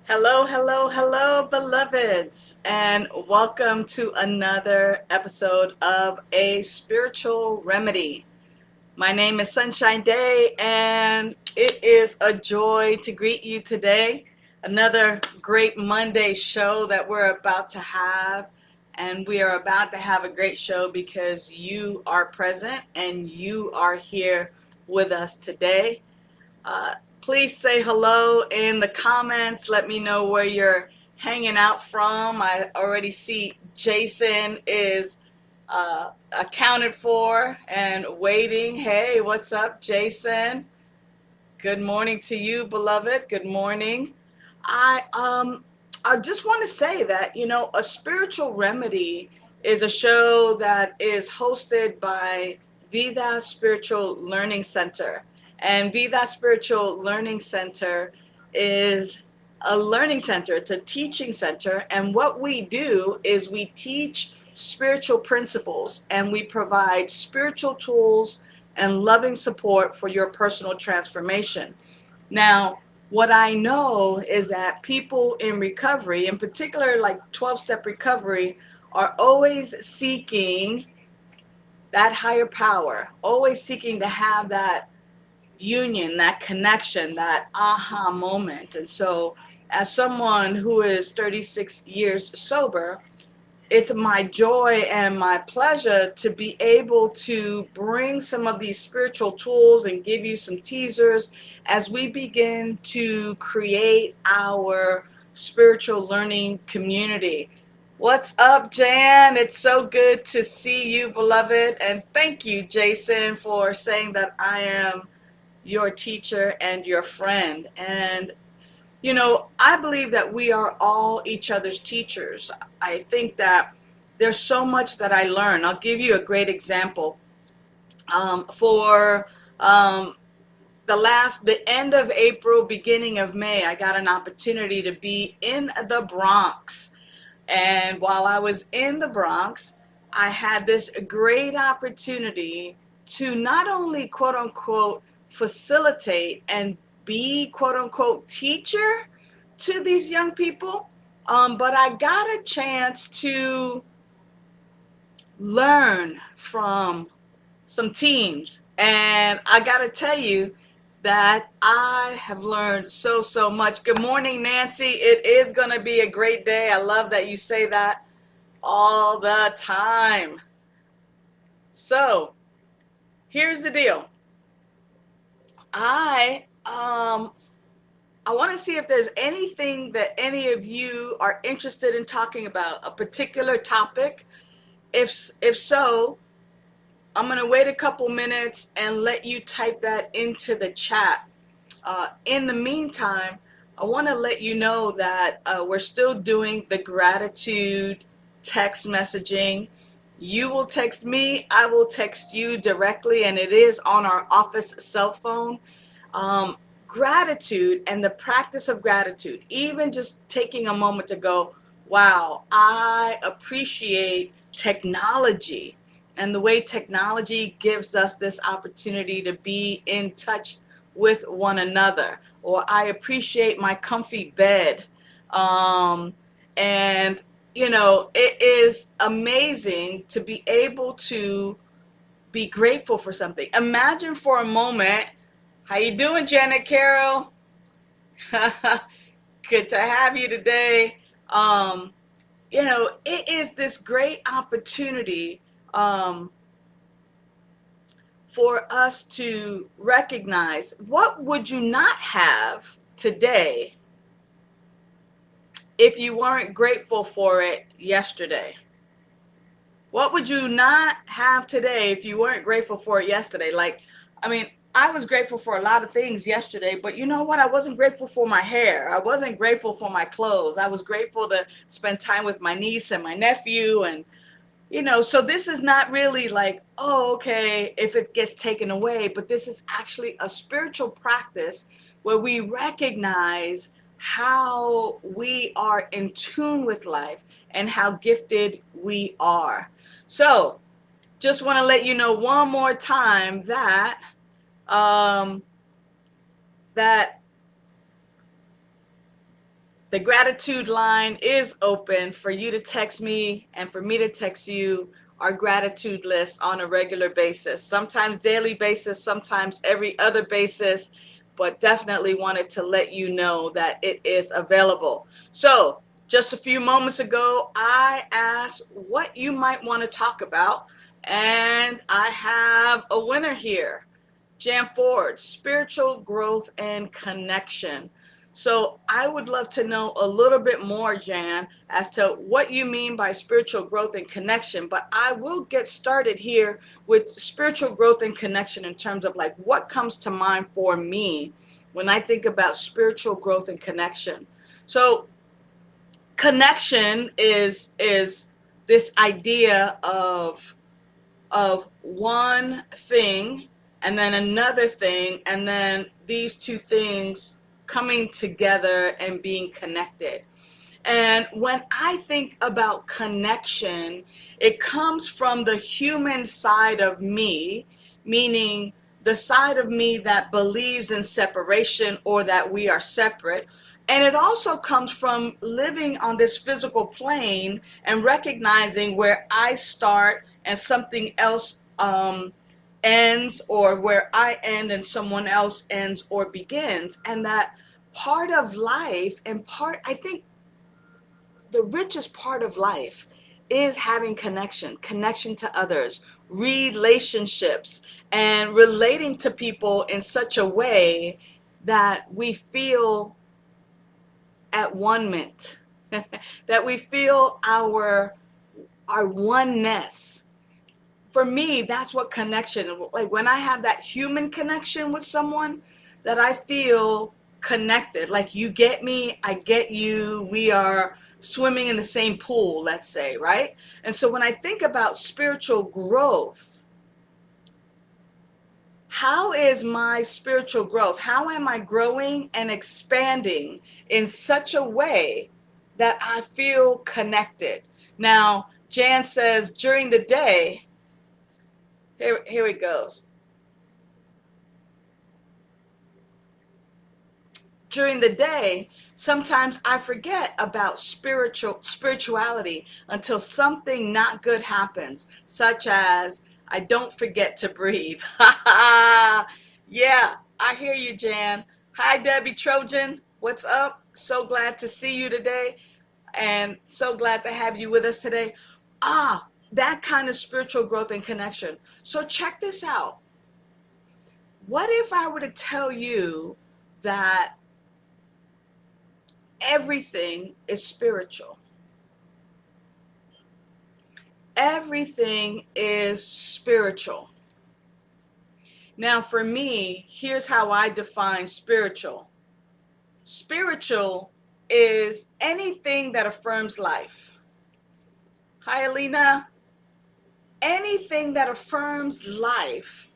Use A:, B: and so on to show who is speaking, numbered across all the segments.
A: Hello, hello, hello, beloveds, and welcome to another episode of A Spiritual Remedy. My name is Sunshine Day, and it is a joy to greet you today. Another great Monday show that we're about to have, and we are about to have a great show because you are present and you are here with us today. Uh, Please say hello in the comments. Let me know where you're hanging out from. I already see Jason is accounted for and waiting. Hey, what's up, Jason? Good morning to you, beloved. Good morning. I um I just want to say that, a spiritual remedy is a show that is hosted by Vida Spiritual Learning Center. And Vida Spiritual Learning Center is a learning center, it's a teaching center. And what we do is we teach spiritual principles and we provide spiritual tools and loving support for your personal transformation. Now, what I know is that people in recovery, in particular like 12-step recovery, are always seeking that higher power, always seeking to have that union, that connection, that aha moment. And so, as someone who is 36 years sober, it's my joy and my pleasure to be able to bring some of these spiritual tools and give you some teasers as we begin to create our spiritual learning community. What's up, Jan? It's so good to see you, beloved. And thank you, Jason, for saying that I am your teacher and your friend. And I believe that we are all each other's teachers. I think that there's so much that I learn. I'll give you a great example. For the end of April, beginning of May, I got an opportunity to be in the Bronx. And while I was in the Bronx, I had this great opportunity to not only quote unquote facilitate and be quote unquote teacher to these young people, but I got a chance to learn from some teens. And I got to tell you that I have learned so, so much. Good morning, Nancy. It is going to be a great day. I love that you say that all the time. So here's the deal. I want to see if there's anything that any of you are interested in talking about, a particular topic. If so, I'm going to wait a couple minutes and let you type that into the chat. In the meantime, I want to let you know that we're still doing the gratitude text messaging. You will text me, I will text you directly, and it is on our office cell phone. Um, Gratitude and the practice of gratitude, even just taking a moment to go, wow, I appreciate technology and the way technology gives us this opportunity to be in touch with one another. Or I appreciate my comfy bed. Um, and, it is amazing to be able to be grateful for something. Imagine for a moment, how you doing, Janet Carroll? Good to have you today. It is this great opportunity for us to recognize, what would you not have today if you weren't grateful for it yesterday? What would you not have today if you weren't grateful for it yesterday? I was grateful for a lot of things yesterday, but you know what? I wasn't grateful for my hair. I wasn't grateful for my clothes. I was grateful to spend time with my niece and my nephew. And, so this is not really like, oh, okay, if it gets taken away, but this is actually a spiritual practice where we recognize how we are in tune with life and how gifted we are. So just want to let you know one more time that um, that The gratitude line is open for you to text me and for me to text you our gratitude list on a regular basis, sometimes daily basis, sometimes every other basis, but definitely wanted to let you know that it is available. So just a few moments ago, I asked what you might want to talk about, and I have a winner here. Jan Ford, spiritual growth and connection. So I would love to know a little bit more, Jan, as to what you mean by spiritual growth and connection. But I will get started here with spiritual growth and connection in terms of like what comes to mind for me when I think about spiritual growth and connection. So connection is this idea of one thing and then another thing, and then these two things coming together and being connected. And when I think about connection, it comes from the human side of me, meaning the side of me that believes in separation or that we are separate. And it also comes from living on this physical plane and recognizing where I start and something else ends, or where I end and someone else ends or begins. And that part of life, and I think the richest part of life is having connection to others, relationships, and relating to people in such a way that we feel at one that we feel our oneness. For me, that's what connection, like when I have that human connection with someone, that I feel connected. Like you get me, I get you, we are swimming in the same pool, let's say, right? And so when I think about spiritual growth, how is my spiritual growth? How am I growing and expanding in such a way that I feel connected? Now, Jan says during the day, here it goes. During the day, sometimes I forget about spirituality until something not good happens, such as I don't forget to breathe. Yeah, I hear you, Jan. Hi, Debbie Trojan. What's up? So glad to see you today, and so glad to have you with us today. That kind of spiritual growth and connection. So check this out. What if I were to tell you that everything is spiritual? Everything is spiritual. Now, for me, here's how I define spiritual. Spiritual is anything that affirms life. Hi, Alina. Anything that affirms life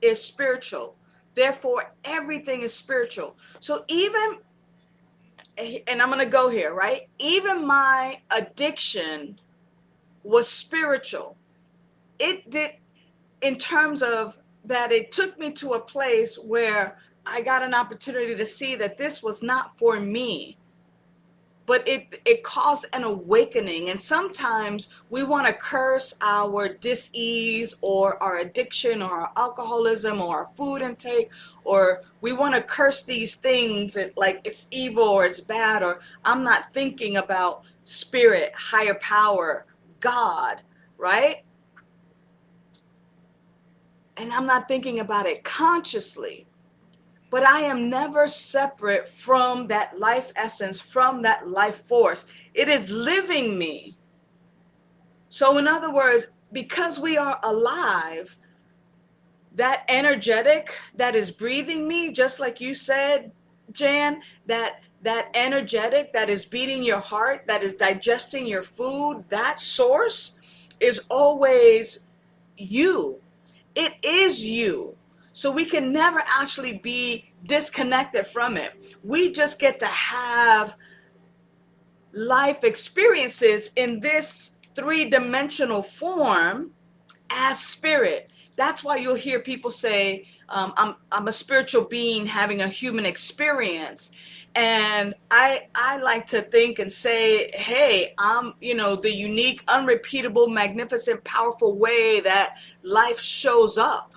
A: is spiritual. Therefore, everything is spiritual. So even, and I'm going to go here, right? Even my addiction was spiritual. It did, in terms of that, it took me to a place where I got an opportunity to see that this was not for me, but it caused an awakening. And sometimes we want to curse our dis-ease or our addiction or our alcoholism or our food intake, or we want to curse these things like it's evil or it's bad, or I'm not thinking about spirit, higher power, God, right? And I'm not thinking about it consciously, but I am never separate from that life essence, from that life force. It is living me. So in other words, because we are alive, that energetic that is breathing me, just like you said, Jan, that energetic that is beating your heart, that is digesting your food, that source is always you. It is you. So we can never actually be disconnected from it. We just get to have life experiences in this three-dimensional form as spirit. That's why you'll hear people say, I'm a spiritual being having a human experience. And I like to think and say, hey, I'm, the unique, unrepeatable, magnificent, powerful way that life shows up,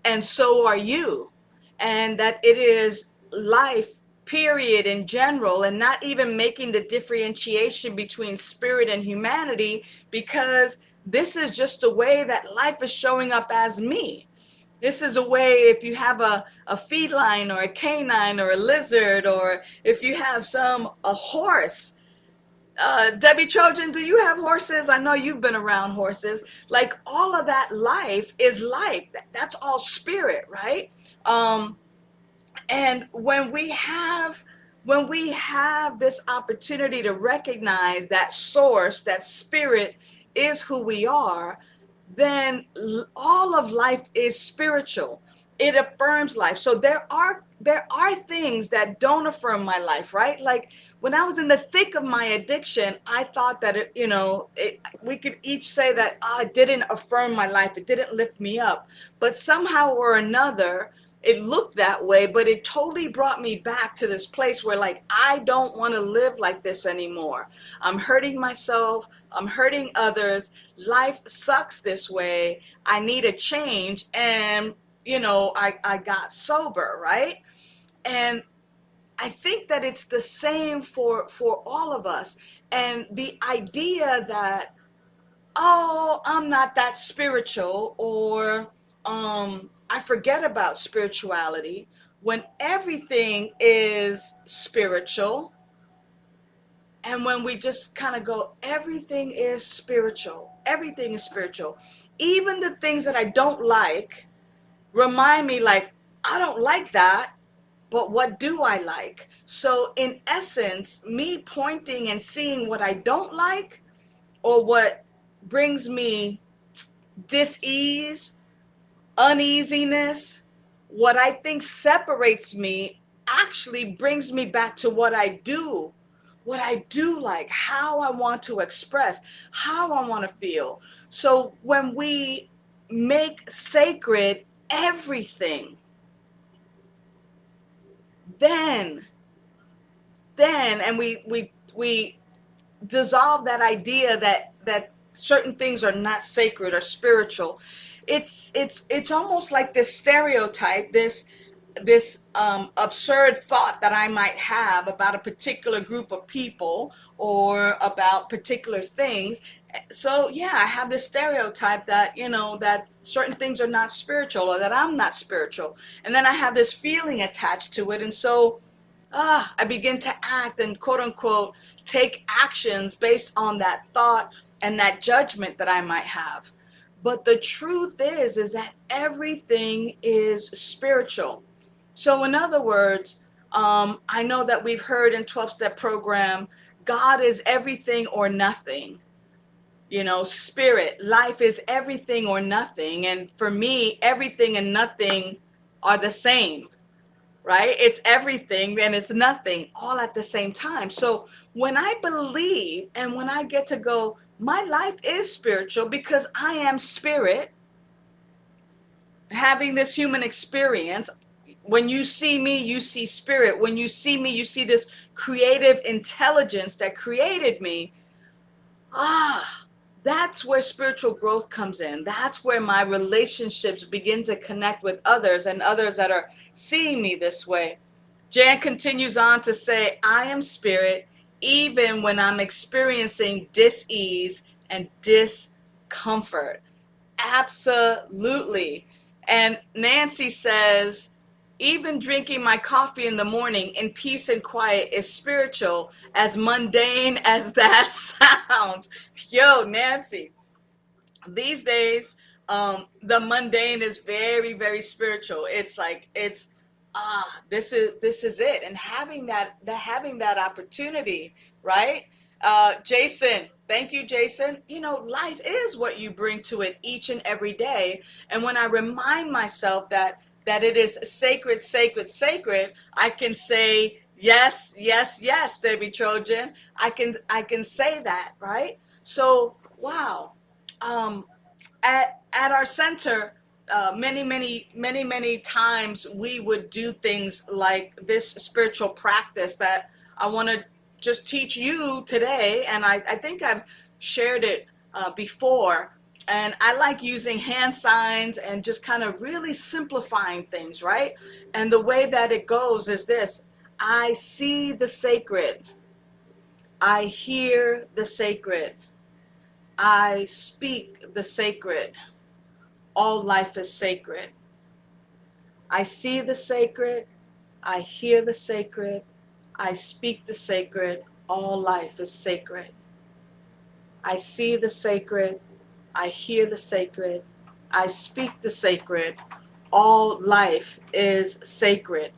A: and so are you. And that it is life, period, in general, and not even making the differentiation between spirit and humanity, because this is just the way that life is showing up as me. This is a way, if you have a feline or a canine or a lizard, or if you have a horse. Debbie Trojan, do you have horses? I know you've been around horses. Like, all of that life is life. That's all spirit, right? Um, and when we have this opportunity to recognize that source, that spirit is who we are, then all of life is spiritual. It affirms life. So there are things that don't affirm my life, right? Like, when I was in the thick of my addiction, I thought that we could each say that, it didn't affirm my life, it didn't lift me up. But somehow or another, it looked that way, but it totally brought me back to this place where, like, I don't want to live like this anymore. I'm hurting myself, I'm hurting others. Life sucks this way. I need a change. And I got sober, right? And I think that it's the same for all of us. And the idea that, oh, I'm not that spiritual, or I forget about spirituality, when everything is spiritual. And when we just kind of go, everything is spiritual, everything is spiritual. Even the things that I don't like remind me, like, I don't like that, but what do I like? So in essence, me pointing and seeing what I don't like, or what brings me dis-ease, uneasiness, what I think separates me, actually brings me back to what I do like, how I want to express, how I want to feel. So when we make sacred everything, then and we dissolve that idea that certain things are not sacred or spiritual. It's almost like this stereotype, this absurd thought that I might have about a particular group of people, or about particular things. So yeah, I have this stereotype that, that certain things are not spiritual, or that I'm not spiritual. And then I have this feeling attached to it. And so I begin to act and, quote unquote, take actions based on that thought and that judgment that I might have. But the truth is that everything is spiritual. So in other words, I know that we've heard in 12-step program, God is everything or nothing. Spirit, life is everything or nothing. And for me, everything and nothing are the same, right? It's everything and it's nothing all at the same time. So when I believe, and when I get to go, my life is spiritual because I am spirit, having this human experience. When you see me, you see spirit. When you see me, you see this creative intelligence that created me. Ah, that's where spiritual growth comes in. That's where my relationships begin to connect with others, and others that are seeing me this way. Jan continues on to say, I am spirit even when I'm experiencing dis-ease and discomfort. Absolutely. And Nancy says, even drinking my coffee in the morning in peace and quiet is spiritual, as mundane as that sounds. Yo, Nancy, these days, the mundane is very, very spiritual. It's like, this is it. And having that opportunity, right? Jason, thank you, Jason. Life is what you bring to it each and every day. And when I remind myself that it is sacred, sacred, sacred, I can say yes, yes, yes, Debbie Trojan. I can say that, right? So wow. um at our center, many times we would do things like this spiritual practice that I want to just teach you today. And I think I've shared it before. And I like using hand signs and just kind of really simplifying things, right? And the way that it goes is this: I see the sacred, I hear the sacred, I speak the sacred. All life is sacred. I see the sacred, I hear the sacred, I speak the sacred. All life is sacred. I see the sacred, I hear the sacred, I speak the sacred. All life is sacred.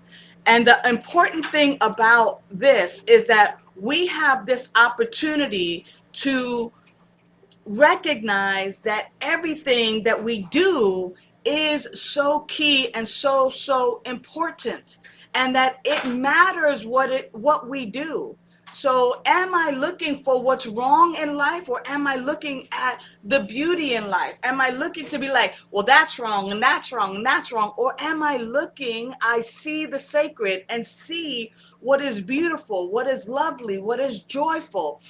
A: And the important thing about this is that we have this opportunity to recognize that everything that we do is so key and so important, and that it matters what we do. So am I looking for what's wrong in life, or am I looking at the beauty in life? Am I looking to be like, well, that's wrong and that's wrong and that's wrong? Or am I looking, I see the sacred and see what is beautiful, what is lovely, what is joyful.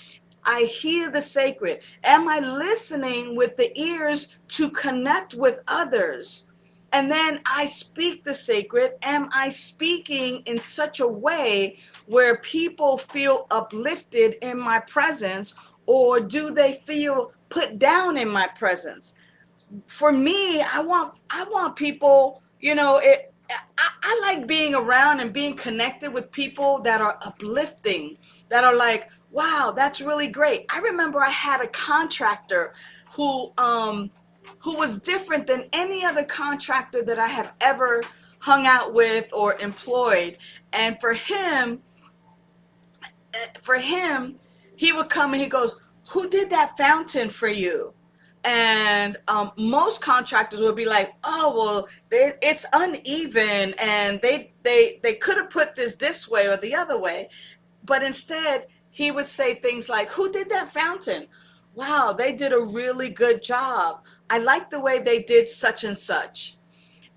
A: I hear the sacred. Am I listening with the ears to connect with others? And then I speak the sacred. Am I speaking in such a way where people feel uplifted in my presence, or do they feel put down in my presence? For me, I want people, I like being around and being connected with people that are uplifting, that are like, wow, that's really great. I remember I had a contractor who who was different than any other contractor that I have ever hung out with or employed. And for him, he would come and he goes, who did that fountain for you? And most contractors would be like, oh, well, it's uneven, and they could have put this way or the other way. But instead, he would say things like, who did that fountain? Wow, they did a really good job. I like the way they did such and such.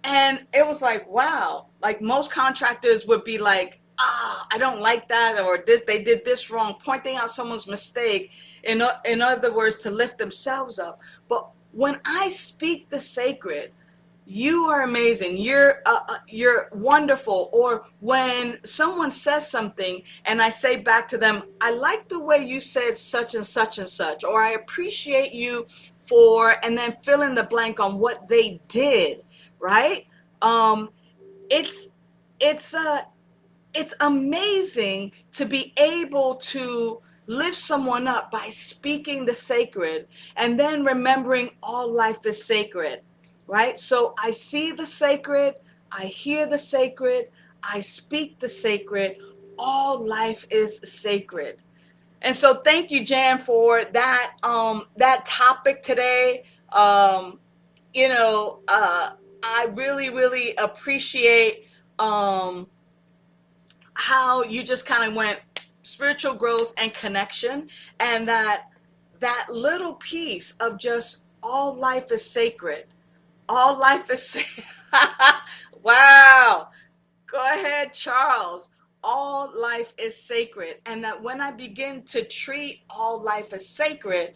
A: And it was like, wow, like most contractors would be like, I don't like that, or this, they did this wrong, pointing out someone's mistake, in other words, to lift themselves up. But when I speak the sacred, you are amazing, you're wonderful. Or when someone says something and I say back to them, I like the way you said such and such and such, or I appreciate you for, and then fill in the blank on what they did, right? um it's it's it's amazing to be able to lift someone up by speaking the sacred, and then remembering all life is sacred, right? So I see the sacred, I hear the sacred, I speak the sacred. All life is sacred. And so thank you, Jan, for that topic today. um you know uh I really appreciate um how you just kind of went spiritual growth and connection, and that little piece of just all life is sacred. All life is sacred. Wow. Go ahead, Charles. All life is sacred. And that when I begin to treat all life as sacred,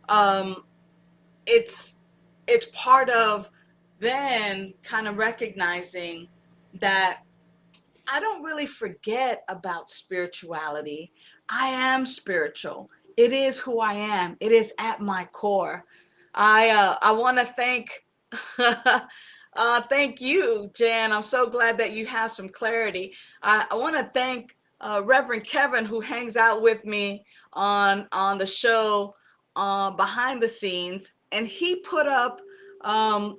A: um, it's it's part of then kind of recognizing that I don't really forget about spirituality. I am spiritual. It is who I am. It is at my core. I want to thank thank you, Jan. I'm so glad that you have some clarity. I want to thank Reverend Kevin, who hangs out with me on the show behind the scenes, and he put up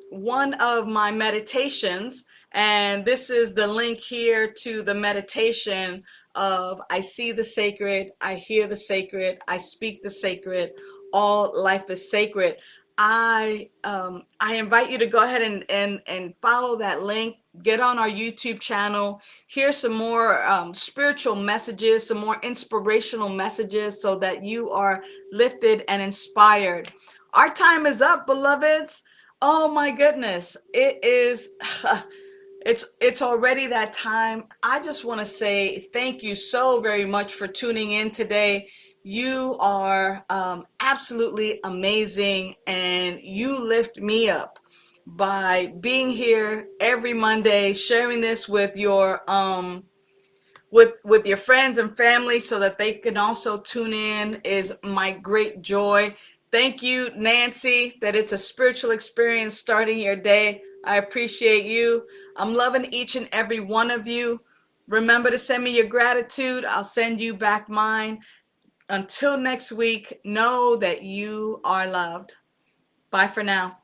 A: one of my meditations, and this is the link here to the meditation of I see the sacred, I hear the sacred, I speak the sacred. All life is sacred. I invite you to go ahead and follow that link. Get on our YouTube channel. Hear some more spiritual messages, some more inspirational messages, so that you are lifted and inspired. Our time is up, beloveds. Oh my goodness. It is it's already that time. I just want to say thank you so very much for tuning in today. You are absolutely amazing, and you lift me up by being here every Monday, sharing this with your friends and family so that they can also tune in is my great joy. Thank you, Nancy, that it's a spiritual experience starting your day. I appreciate you. I'm loving each and every one of you. Remember to send me your gratitude. I'll send you back mine. Until next week, know that you are loved. Bye for now.